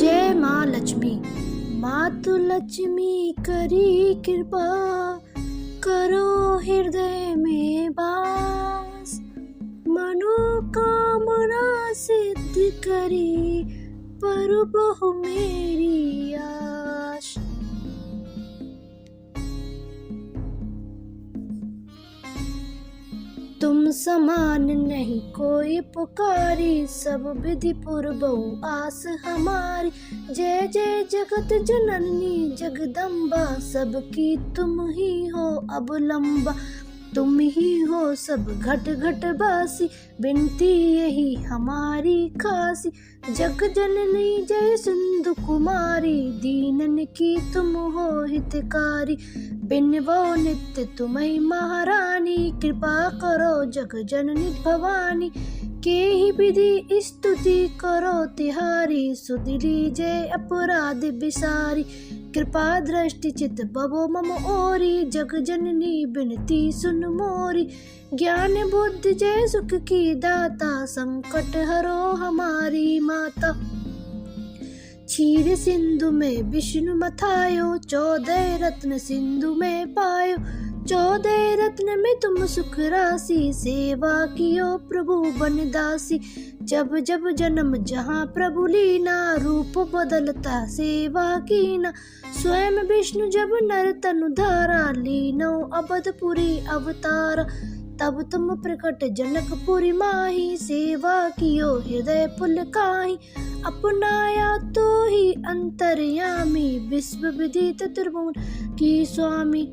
जय माँ लक्ष्मी। मातु लक्ष्मी करी कृपा, करो हृदय में वास। मनोकामना सिद्ध करी, पर बहु मेरी आश। तुम समान नहीं कोई पुकारी, सब विधि पूर्वहु आस हमारी। जय जय जगत जननी जगदम्बा, सबकी तुम ही हो अवलंबा। तुम ही हो सब घट घट बासी, बिनती यही हमारी खासी। जग जननी जय सिंधु कुमारी, दीनन की तुम हो हितकारी। बिनवो नित्य तुम्हें महारानी, कृपा करो जग जननी भवानी। के ही विधि स्तुति करो तिहारी, सुध लीजय अपराध विसारी। कृपा दृष्टि चित बबो मम ओरी, जग जननी बिनती सुन मोरी। ज्ञान बुद्धि जय सुख की दाता, संकट हरो हमारी माता। क्षीर सिंधु में विष्णु मथायो, 14 रत्न सिंधु में पायो। 14 रत्न में तुम सुख राशि, सेवा कियो प्रभु बन दासी। जब जब जन्म जहाँ प्रभु लीना, रूप बदलता सेवा कीना। स्वयं विष्णु जब नर तनु धारा, लीनो अवधपुरी अवतार। तब तुम प्रकट जनकपुरी माही, सेवा कियो हृदय पुलकाही। अपनाया तो ही अंतर्यामी, विश्व विदित त्रिभुवन की स्वामी।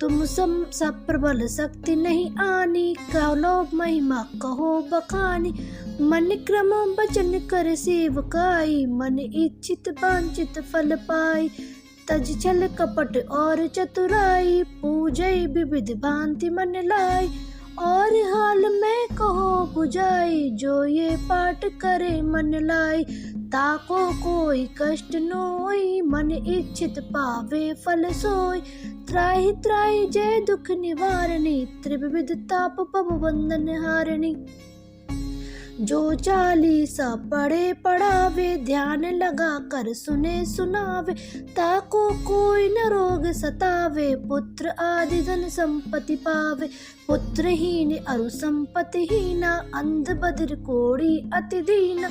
तुम सब प्रबल शक्ति नहीं आनी, कहो महिमा कहो बखानी। मन क्रम वचन कर सेवकाई, मन इच्छित वांछित फल पाई। तज छल कपट और चतुराई, पूजय विविध भांति मन लाई। और हाल में कहो बुझाई, जो ये पाठ करे मन लाई। ताको कोई कष्ट नोई, मन इच्छित पावे फल सोई। त्राहि त्राहि जय दुख निवारणी, त्रिविध ताप पव बंधन हारणी। जो चालीसा पढ़े पढ़ावे, ध्यान लगा कर सुने सुनावे। ताको कोई न रोग सतावे, पुत्र आदि धन संपत्ति पावे। पुत्रहीन अरु संपत्तिहीना, अंध बधिर कोढ़ी अति दीना।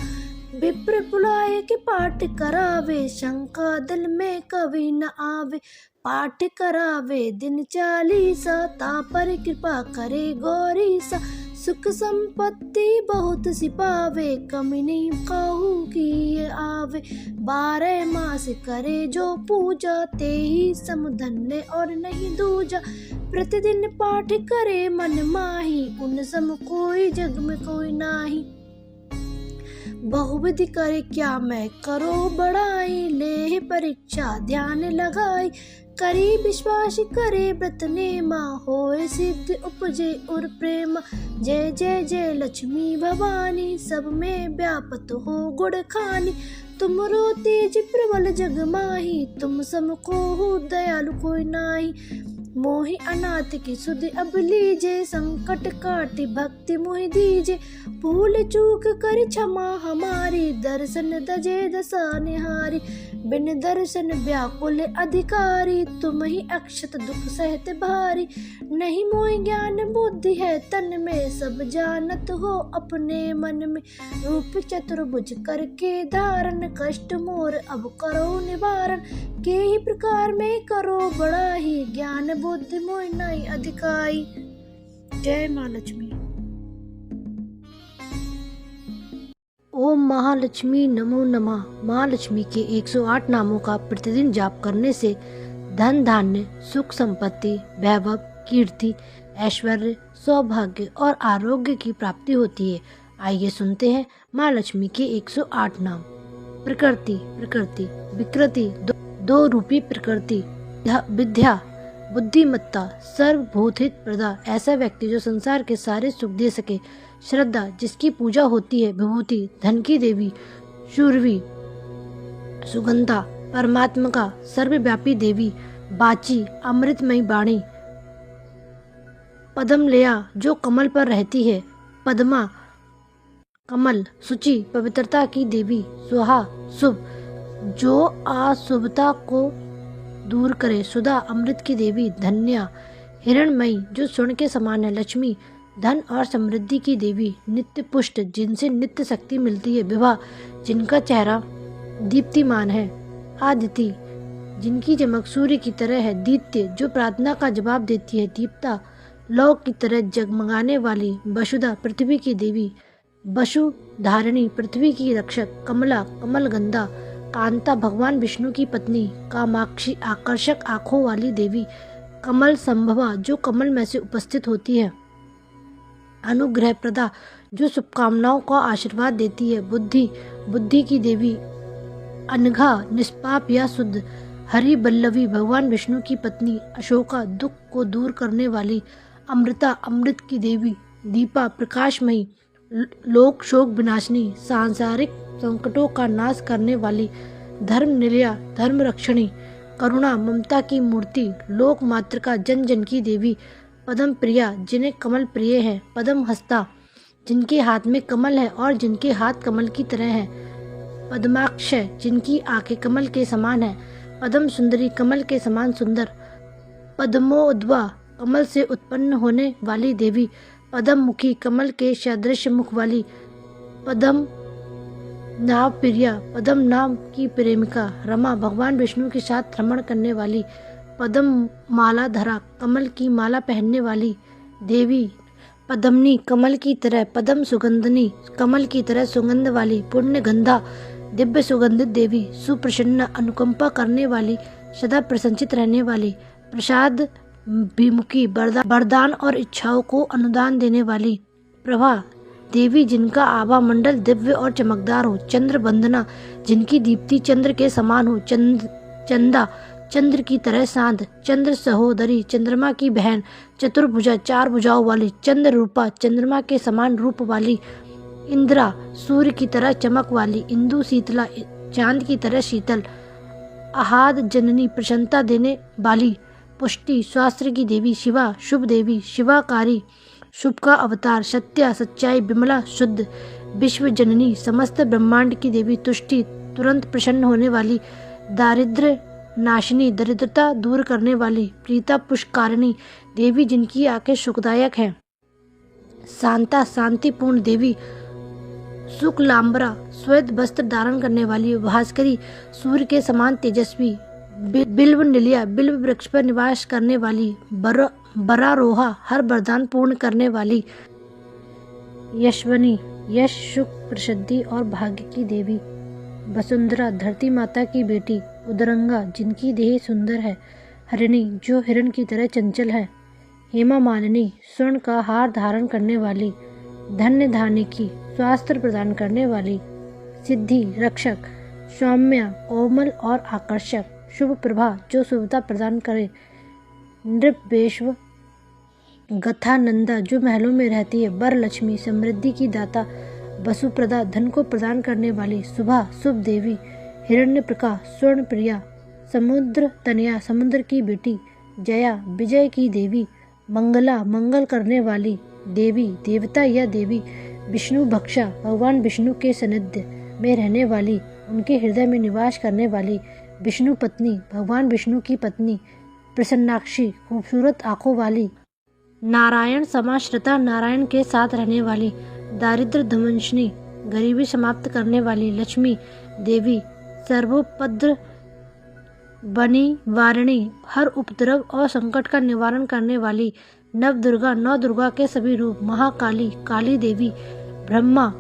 विप्र बुलाए के पाठ करावे, शंका दिल में कभी न आवे। पाठ करावे दिन 40, तापर कृपा करे गौरीसा। सुख संपत्ति बहुत सी पावे, कमी नहीं कहू की आवे। 12 मास करे जो पूजा, ते ही समधन्य और नहीं दूजा। प्रतिदिन पाठ करे मन माही, उन सम कोई जग में कोई नाही। बहुविधि करे क्या मैं करो बड़ाई, ले परीक्षा ध्यान लगाई। करी विश्वास करे व्रत नेमा, होए सिद्ध उपजे उर प्रेम। जय जय जय लक्ष्मी भवानी, सब में व्यापत हो गुण खानी। तुमरो तेज प्रबल जग माही, तुम सम को हो दयालु कोई नाही। मोहि अनाथ की सुध अब लीजे, संकट काटि भक्ति मोहि दीजे। भूल चूक कर क्षमा हमारी, दर्शन दजे दशा निहारी। बिन दर्शन व्याकुल अधिकारी, तुम ही अक्षत दुख सहत भारी। नहीं मोहि ज्ञान बुद्धि है तन में, सब जानत हो अपने मन में। रूप चतुर्भुज करके धारण, कष्ट मोर अब करो निवारण। के ही प्रकार में करो बड़ा ही, ज्ञान बुद्धि मोहि नहीं अधिकाई। जय माँ लक्ष्मी। ओम महालक्ष्मी नमो नमः। माँ लक्ष्मी के 108 नामों का प्रतिदिन जाप करने से धन धान्य, सुख संपत्ति, वैभव, कीर्ति, ऐश्वर्य, सौभाग्य और आरोग्य की प्राप्ति होती है। आइए सुनते हैं माँ लक्ष्मी के 108 नाम। प्रकृति, प्रकृति, विकृति, दो रूपी प्रकृति, विद्या, बुद्धिमत्ता, सर्वभूत हित प्रदा, ऐसा व्यक्ति जो संसार के सारे सुख दे सके। श्रद्धा, जिसकी पूजा होती है। विभूति, धन की देवी। शूरवी, सुगंधा, परमात्मा का सर्वव्यापी देवी। बाची, अमृतमयी वाणी। पद्मलेया, जो कमल पर रहती है। पद्मा, कमल। शुचि, पवित्रता की देवी। स्वाहा, शुभ। जो अशुभता को दूर करे। सुधा अमृत की देवी धन्या, हिरणमयी जो स्वर्ण के समान है। लक्ष्मी धन और समृद्धि की देवी, नित्य पुष्ट जिनसे नित्य शक्ति मिलती है। विभा जिनका चेहरा दीप्तिमान है। आदिति जिनकी चमक सूर्य की तरह है। दीप्ति जो प्रार्थना का जवाब देती है। दीप्ता लौ की तरह जगमगाने वाली। वसुधा पृथ्वी की देवी। वसुधारिणी पृथ्वी की रक्षक। कमला कमलगंधा। कांता भगवान विष्णु की पत्नी। कामाक्षी आकर्षक आंखों वाली देवी। कमल संभवा जो कमल में से उपस्थित होती है। अनुग्रह प्रदा जो शुभकामनाओं का आशीर्वाद देती है। बुद्धि बुद्धि की देवी। अनघा निष्पाप या शुद्ध। हरि बल्लवी भगवान विष्णु की पत्नी। अशोका दुख को दूर करने वाली। अमृता अमृत की देवी। दीपा प्रकाशमयी लोक शोक विनाशिनी सांसारिक संकटों का नाश करने वाली। धर्म निलया धर्म रक्षणी। करुणा ममता की मूर्ति। लोक मातृका जन जन की देवी। पद्म प्रिया जिन्हें कमल प्रिय है। पद्म हस्ता जिनके हाथ में कमल है और जिनके हाथ कमल की तरह है। पद्माक्ष जिनकी आंखें कमल के समान है। पद्म सुंदरी कमल के समान सुंदर। पद्मोद्भवा कमल से उत्पन्न होने वाली देवी। पद्म मुखी कमल के सदृश मुख वाली। पद्म नाव प्रिया पद्म नाम की प्रेमिका। रमा भगवान विष्णु के साथ भ्रमण करने वाली। पद्म माला धरा कमल की माला पहनने वाली देवी। पद्मनी कमल की तरह। पद्म सुगंधनी कमल की तरह सुगंध वाली। पुण्य गंधा दिव्य सुगंधित देवी। सुप्रसन्न अनुकंपा करने वाली। सदा प्रसन्नचित रहने वाली। प्रसाद विमुखी वरदान और इच्छाओं को अनुदान देने वाली। प्रभा देवी जिनका आभा मंडल दिव्य और चमकदार हो। चंद्र वंदना जिनकी दीप्ति चंद्र के समान हो। चंदा चंद्र की तरह शांत। चंद्र सहोदरी चंद्रमा की बहन। चतुर्भुजा चार भुजाओं वाली। चंद्र रूपा चंद्रमा के समान रूप वाली। इंदिरा सूर्य की तरह चमक वाली। इंदु शीतला चांद की तरह शीतल। आहाद जननी प्रसन्नता देने वाली। पुष्टि स्वास्थ्य की देवी। शिवा शुभ देवी। शिवाकारी शुभ का अवतार। सत्या सच्चाई विमला शुद्ध। विश्व जननी समस्त ब्रह्मांड की देवी। तुष्टि तुरंत प्रसन्न होने वाली। दारिद्र्य नाशिनी दरिद्रता दूर करने वाली। प्रीता पुष्कारिणी देवी जिनकी आंखें सुखदायक हैं। शांता शांतिपूर्ण देवी। शुक्लांबरा श्वेत वस्त्र धारण करने वाली। भास्करी सूर्य के समान तेजस्वी। बिल्व निलिया बिल्व वृक्ष पर निवास करने वाली। बरारोहा हर वरदान पूर्ण करने वाली। यशवनी यश सुख प्रसिद्धि और भाग्य की देवी। वसुंधरा धरती माता की बेटी। उदरंगा जिनकी देह सुंदर है। हरिणी जो हिरण की तरह चंचल है। हेमा मालिनी स्वर्ण का हार धारण करने वाली। धन्य धानिकी स्वास्थ्य प्रदान करने वाली। सिद्धि रक्षक। सौम्या कोमल और आकर्षक। शुभ प्रभा जो शुभता प्रदान करे। नृपेश्व गथानंदा जो महलों में रहती है। वर लक्ष्मी समृद्धि की दाता। वसुप्रदा धन को प्रदान करने वाली। शुभा शुभ देवी। हिरण्यप्रका स्वर्ण प्रिया। समुद्र तनया समुद्र की बेटी। जया विजय की देवी। मंगला मंगल करने वाली देवी देवता या देवी। विष्णु भक्षा भगवान विष्णु के सानिध्य में रहने वाली। उनके हृदय में निवास करने वाली। विष्णु पत्नी भगवान विष्णु की पत्नी। प्रसन्नाक्षी खूबसूरत आंखों वाली। नारायण समाश्रिता नारायण के साथ रहने वाली। दारिद्र ध्वंसनी गरीबी समाप्त करने वाली। लक्ष्मी देवी सर्वोपद्र बनी वारिणी हर उपद्रव और संकट का निवारण करने वाली। नव दुर्गा के सभी रूप। महाकाली काली देवी। ब्रह्मा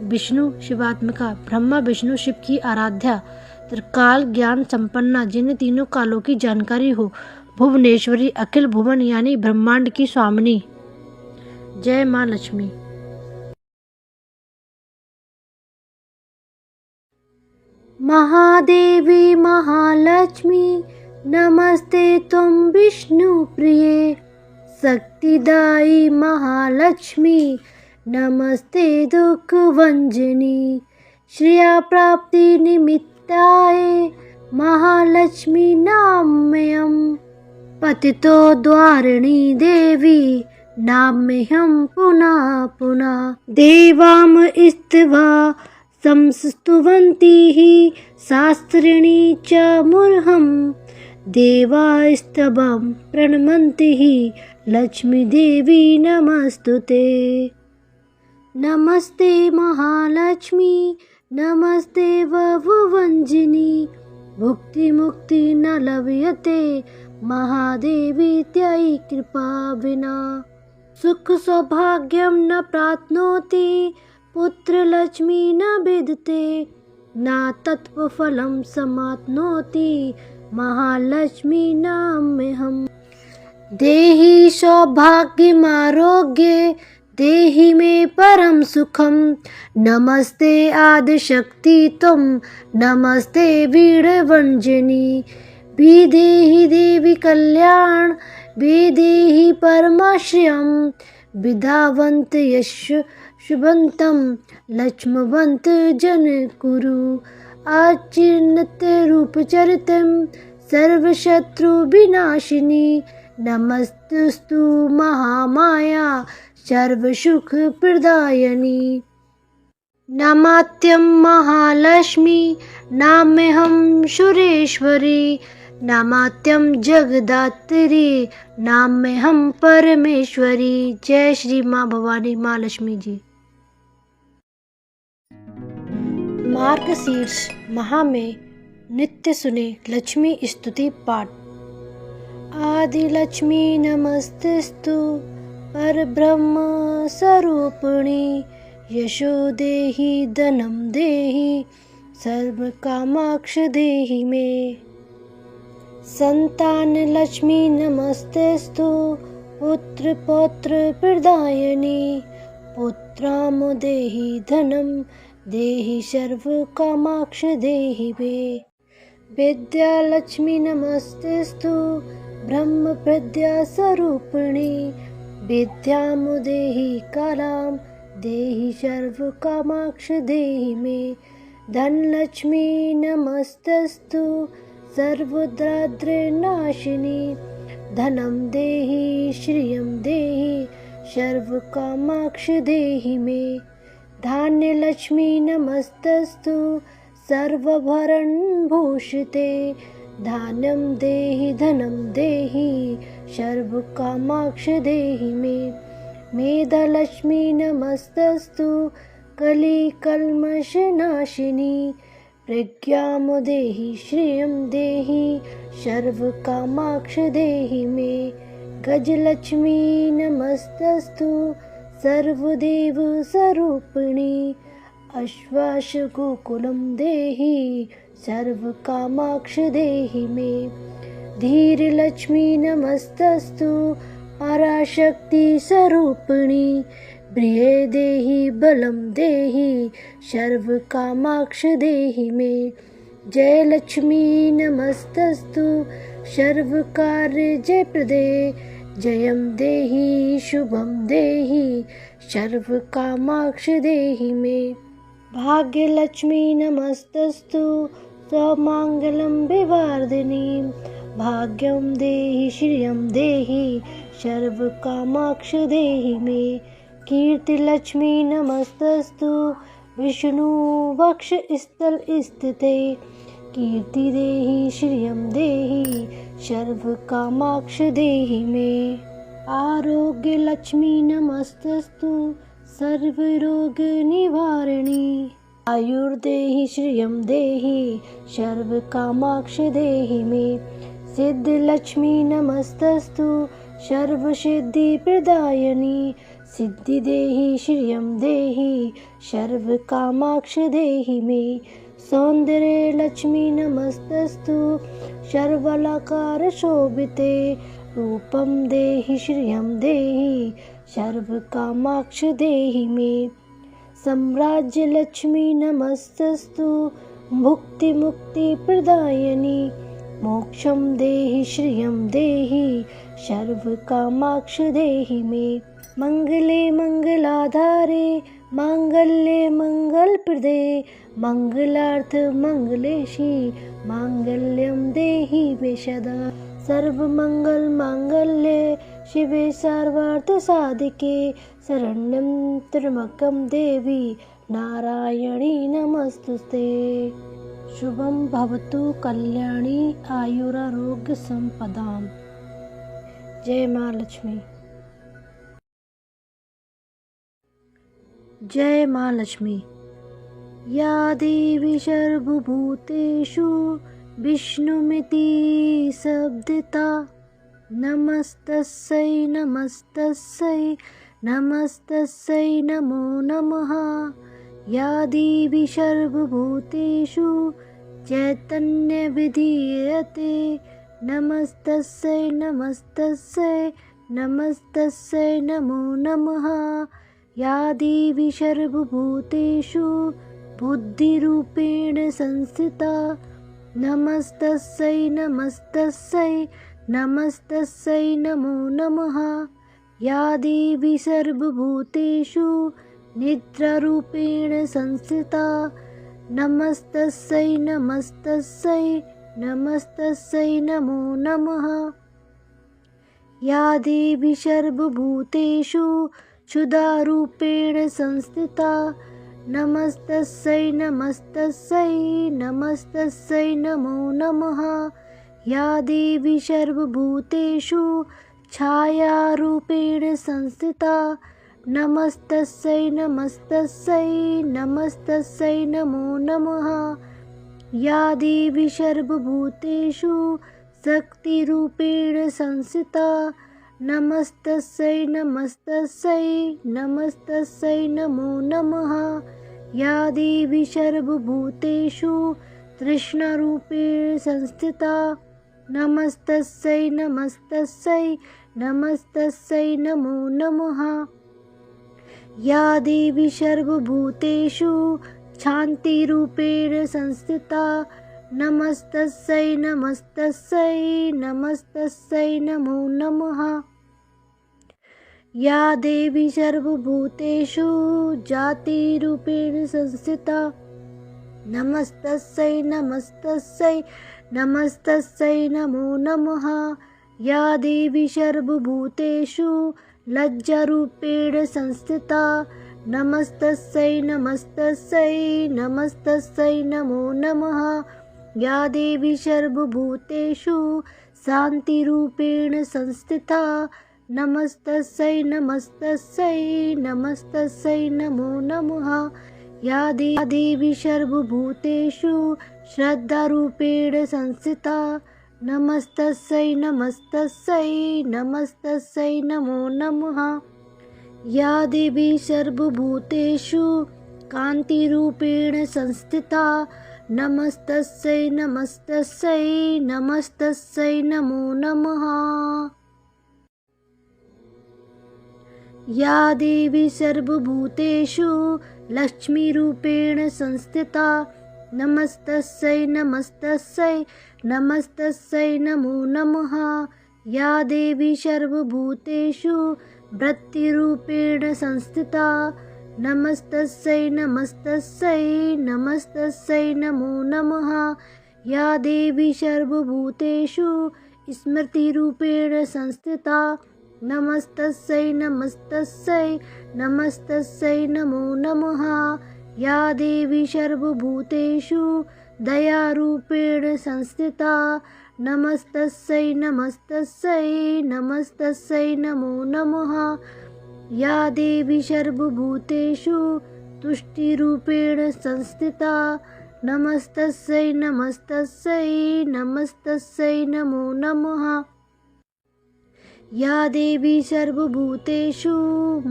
विष्णु शिवात्मिका ब्रह्मा विष्णु शिव की आराध्या। त्रिकाल ज्ञान संपन्ना जिन्हें तीनों कालों की जानकारी हो। भुवनेश्वरी अखिल भुवन यानी ब्रह्मांड की स्वामिनी। जय माँ लक्ष्मी। महादेवी महालक्ष्मी नमस्ते तुम विष्णु प्रिये। शक्तिदायी महालक्ष्मी नमस्ते दुख भंजनी। श्रेया प्राप्ति निमित्ताय महालक्ष्मी नाम्यम। पतितो द्वारिणी देवी नाम्यहं पुनः पुनः। देवाम इस्त्वा संस्तुवन्तीः शास्त्रिणी च मुर्हं देवास्तवं प्रणमन्तिः लक्ष्मीदेवी नमस्तुते। नमस्ते महालक्ष्मी नमस्ते ववुवञ्जिनी भुक्तिमुक्ति न लभ्यते महादेवी त्वयि कृपा विना। सुख सौभाग्यं न प्राप्नोति पुत्रलक्ष्मी न विद्यते न तत्त्वफलं समाप्नोति महालक्ष्मी नाम्यहम्। देहि सौभाग्यमारोग्ये देहि मे परम सुखम नमस्ते आदिशक्ति त्वं नमस्ते वीरवंजनी। विदेहि देवी कल्याण विदेहि परमाश्रयं विधावन्त यश शुभन्तं लक्ष्मवन्त जन कुरु। अचिन्त्य रूपचरितं सर्वशत्रु विनाशिनी नमस्तुस्तु महामाया सर्वसुख प्रदायिनी। नमात्यं महालक्ष्मी नाम्यहं सुरेश्वरी नमात्यं जगदात्री नाम्यहं परमेश्वरी। जय श्री माँ भवानी माँ लक्ष्मी जी। मार्गशीर्ष माह में नित्य सुने लक्ष्मी स्तुति पाठ। आदि लक्ष्मी नमस्तस्तु परब्रह्म स्वरूपिणी यशो देहि धनं देहि सर्वकामाक्ष देहि मे। संतान लक्ष्मी नमस्तस्तु पुत्र पौत्र प्रदायिनी पुत्रां देहि धनं देहि सर्वकामाक्ष देहि मे। विद्या लक्ष्मी नमस्तस्तु ब्रह्म विद्या स्वरूपिणी विद्यां देहि कलां देहि सर्वकामाक्ष देहि मे। धनलक्ष्मी नमस्तस्तु सर्वदारिद्र्यनाशिनी धनं देहि श्रियं देहि सर्वकामाक्ष देहि मे। धान्यलक्ष्मी नमस्तस्तु सर्वभरणभूषिते धान्यं देहि धनं देहि सर्वकामाक्ष देहि मे। मेधालक्ष्मी नमस्तस्तु कलिकल्मषनाशिनी प्रज्ञां देहि श्रियं देहि सर्वकामाक्ष देहि मे। गजलक्ष्मी नमस्तस्तु सर्वदेव स्वरूपिणी अश्वासगोकुलं देहि सर्वकामाक्ष देहि मे। धीरलक्ष्मी नमस्तस्तु पराशक्ति स्वरूपिणी प्रिये देहि बलं देहि सर्वकामाक्ष देहि मे। जयलक्ष्मी नमस्तस्तु सर्वकार्यजयप्रदे जयं देहि शुभं देहि सर्वकामाक्ष देहि मे। भाग्यलक्ष्मी नमस्तस्तु सौमाङ्गल्यं विवर्धिनी भाग्यं देहि श्रियं देहि सर्वकामाक्ष देहि मे। कीर्तिलक्ष्मी नमस्तस्तु विष्णुवक्षस्थल स्थिते कीर्ति देहि श्रियं देहि सर्वकामाक्ष देहि मे। आरोग्यलक्ष्मी नमस्तस्तु सर्वरोगनिवारिणी आयुर्देहि श्रियं देहि सर्वकामाक्ष देहि मे। सिद्धिलक्ष्मी नमस्तस्तु सर्वसिद्धिप्रदायिनी सिद्धि देहि श्रियं देहि सर्वकामाक्ष देहि मे। सौन्दर्यलक्ष्मी नमस्तस्तु सर्वालंकारशोभिते रूपं देहि श्रियं देहि सर्वकामाक्ष देहि मे। साम्राज्यलक्ष्मी नमस्तस्तु भुक्तिमुक्तिप्रदायिनी मोक्षं देहि श्रियं देहि सर्वकामाक्ष देहि मे। मंगले मंगलाधारे मांगल्ये मंगलप्रदे मंगलार्थ मंगलेशी मांगल्यं देहि मे सदा। सर्वमंगल मांगल्ये शिवे सर्वार्थ साधिके शरण्यं त्र्यंबकं देवी नारायणी नमस्तुते। शुभं भवतु कल्याणी आयुरारोग्य संपदाम। जय माँ लक्ष्मी। जय माँ लक्ष्मी। या देवी सर्वभूतेषु विष्णुमिति शब्दिता। नमस्तस्यै नमस्तस्यै नमस्तस्यै नमो नमः। या देवी सर्वभूतेषु चैतन्यविधीयते। नमस्तस्यै नमस्तस्यै नमस्तस्यै नमो नमः। या देवी सर्वभूतेषु बुद्धिरूपेण संस्थिता। नमस्तस्यै नमस्तस्यै नमस्तस्यै नमो नमः। या देवी सर्वभूतेषु निद्रारूपेण संस्थिता। नमस्तस्यै नमस्तस्यै नमस्तस्यै नमो नमः। या देवी सर्वभूतेषु क्षुधारूपेण संस्थिता। नमस्तस्यै नमस्तस्यै नमस्तस्यै नमो नमः। या देवी सर्वभूतेषु छायारूपेण संस्थिता। नमस्तस्यै नमस्तस्यै नमस्तस्यै नमो नमः। या देवी सर्वभूतेषु शक्तिरूपेण संस्थिता। नमस्तस्यै नमस्तस्यै नमस्तस्यै नमो नमः। या देवी सर्वभूतेषु तृष्णारूपेण संस्थिता। नमस्तस्यै नमस्तस्यै नमस्तस्यै नमो नमः। या देवी सर्वभूतेषु शान्तिरूपेण संस्थिता। नमस्तस्यै नमस्तस्यै नमस्तस्यै नमो नमः। या देवी सर्वभूतेषु जातिरूपेण संस्थिता। नमस्तस्यै नमस्तस्यै नमस्तस्यै नमो नमः। या देवी सर्वभूतेषु लज्जारूपेण संस्थिता। नमस्तस्यै नमस्तस्यै नमस्तस्यै नमो नमः। या देवी सर्वभूतेषु शान्तिरूपेण संस्थिता। नमस्तस्यै नमस्तस्यै नमस्तस्यै नमो नमः। या देवी सर्वभूतेषु श्रद्धारूपेण संस्थिता। नमस्तस्यै नमस्तस्यै नमस्तस्यै नमो नमः। या देवी सर्वभूतेषु कान्तिरूपेण संस्थिता। नमस्तस्यै नमस्तस्यै नमस्तस्यै नमो नमः। या देवी सर्वभूतेषु लक्ष्मीरूपेण संस्थिता। नमस्तस्यै नमस्तस्यै नमस्तस्यै नमो नमः। या देवी सर्वभूतेषु वृत्तिरूपेण संस्थिता। नमस्तस्यै नमस्तस्यै नमस्तस्यै नमो नमः। या देवी सर्वभूतेषु स्मृतिरूपेण संस्थिता। नमस्तस्यै नमस्तस्यै नमस्तस्यै नमो नमः। या देवी सर्वभूतेषु दयारूपेण संस्थिता। नमस्तस्यै नमस्तस्यै नमस्तस्यै नमो नमः। या देवी सर्वभूतेषु तुष्टिरूपेण संस्थिता। नमस्तस्यै नमस्तस्यै नमस्तस्यै नमो नमः। या देवी सर्वभूतेषु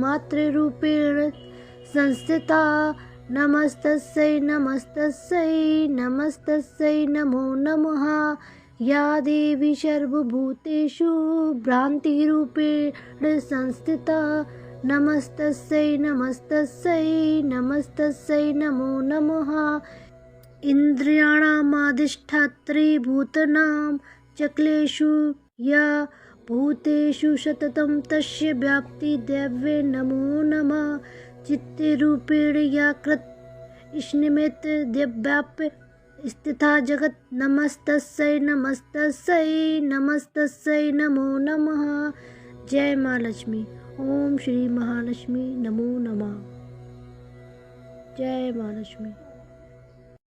मातृरूपेण संस्थिता। नमस्तस्यै नमस्तस्यै नमस्तस्यै नमो नमः। या देवी सर्वभूतेषु भ्रान्तिरूपेण संस्थिता। नमस्तस्यै नमस्तस्यै नमस्तस्यै नमो नमः। इन्द्रियाणामाधिष्ठात्री भूतानां चक्लेषु या भूतेषु सततं तस्य व्याप्ति दैवे नमो नमः। चित्तरूपेण या कृत स्निमित दिव्याप्य स्थिता जगत। नमस्तस्यै नमस्तस्यै नमस्तस्यै नमो नमः। जय माँ लक्ष्मी। ओम श्री महालक्ष्मी नमो नमः। जय माँ लक्ष्मी।